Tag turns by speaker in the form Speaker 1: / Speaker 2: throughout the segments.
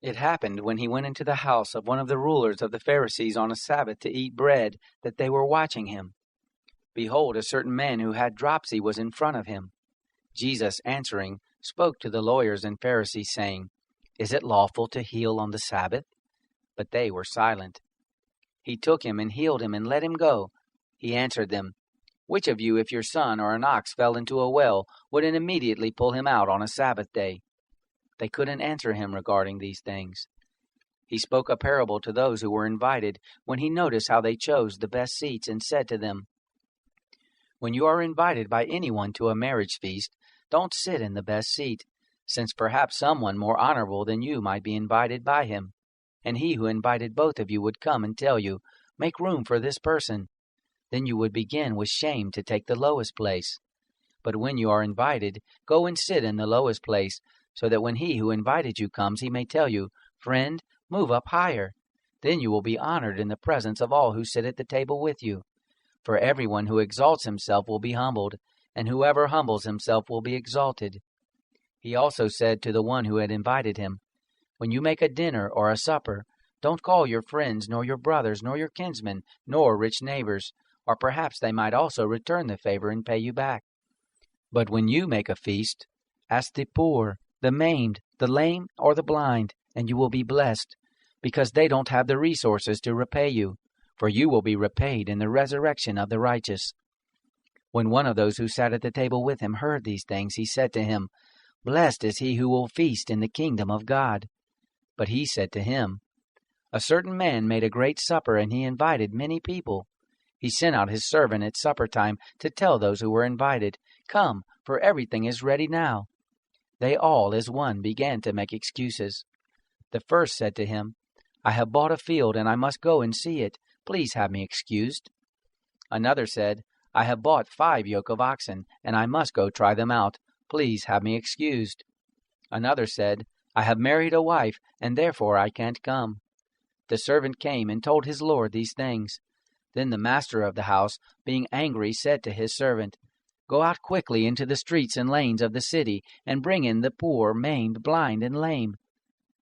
Speaker 1: It happened when he went into the house of one of the rulers of the Pharisees on a Sabbath to eat bread, that they were watching him. Behold, a certain man who had dropsy was in front of him. Jesus, answering, spoke to the lawyers and Pharisees, saying, Is it lawful to heal on the Sabbath? But they were silent. He took him and healed him and let him go. He answered them, Which of you, if your son or an ox fell into a well, wouldn't immediately pull him out on a Sabbath day? They couldn't answer him regarding these things. He spoke a parable to those who were invited when he noticed how they chose the best seats, and said to them, When you are invited by anyone to a marriage feast, don't sit in the best seat, since perhaps someone more honorable than you might be invited by him. And he who invited both of you would come and tell you, Make room for this person. Then you would begin with shame to take the lowest place. But when you are invited, go and sit in the lowest place, so that when he who invited you comes, he may tell you, Friend, move up higher. Then you will be honored in the presence of all who sit at the table with you. For everyone who exalts himself will be humbled, and whoever humbles himself will be exalted. He also said to the one who had invited him, When you make a dinner or a supper, don't call your friends, nor your brothers, nor your kinsmen, nor rich neighbors, or perhaps they might also return the favor and pay you back. But when you make a feast, ask the poor, the maimed, the lame, or the blind, and you will be blessed, because they don't have the resources to repay you, for you will be repaid in the resurrection of the righteous. When one of those who sat at the table with him heard these things, he said to him, Blessed is he who will feast in the kingdom of God. But he said to him, A certain man made a great supper, and he invited many people. He sent out his servant at supper time to tell those who were invited, Come, for everything is ready now. They all, as one, began to make excuses. The first said to him, I have bought a field, and I must go and see it. Please have me excused. Another said, I have bought 5 yoke of oxen, and I must go try them out. Please have me excused. Another said, I have married a wife, and therefore I can't come. The servant came and told his lord these things. Then the master of the house, being angry, said to his servant, Go out quickly into the streets and lanes of the city, and bring in the poor, maimed, blind, and lame.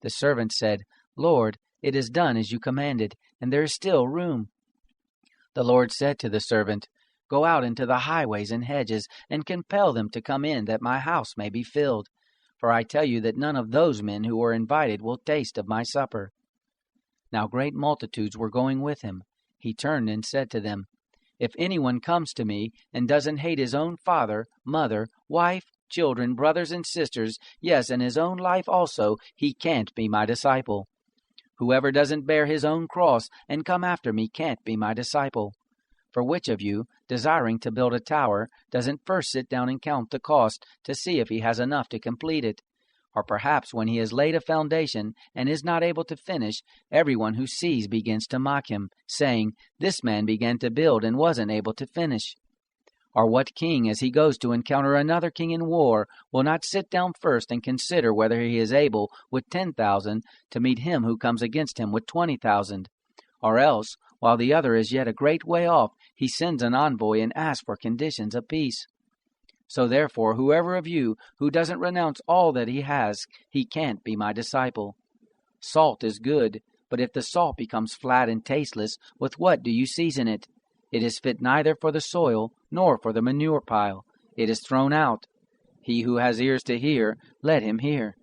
Speaker 1: The servant said, Lord, it is done as you commanded, and there is still room. The Lord said to the servant, Go out into the highways and hedges, and compel them to come in, that my house may be filled. For I tell you that none of those men who were invited will taste of my supper. Now great multitudes were going with him. He turned and said to them, If anyone comes to me and doesn't hate his own father, mother, wife, children, brothers and sisters, yes, and his own life also, he can't be my disciple. Whoever doesn't bear his own cross and come after me can't be my disciple. For which of you, desiring to build a tower, doesn't first sit down and count the cost to see if he has enough to complete it? Or perhaps when he has laid a foundation and is not able to finish, everyone who sees begins to mock him, saying, This man began to build and wasn't able to finish. Or what king, as he goes to encounter another king in war, will not sit down first and consider whether he is able with 10,000 to meet him who comes against him with 20,000? Or else, while the other is yet a great way off, he sends an envoy and asks for conditions of peace. So therefore, whoever of you who doesn't renounce all that he has, he can't be my disciple. Salt is good, but if the salt becomes flat and tasteless, with what do you season it? It is fit neither for the soil nor for the manure pile. It is thrown out. He who has ears to hear, let him hear.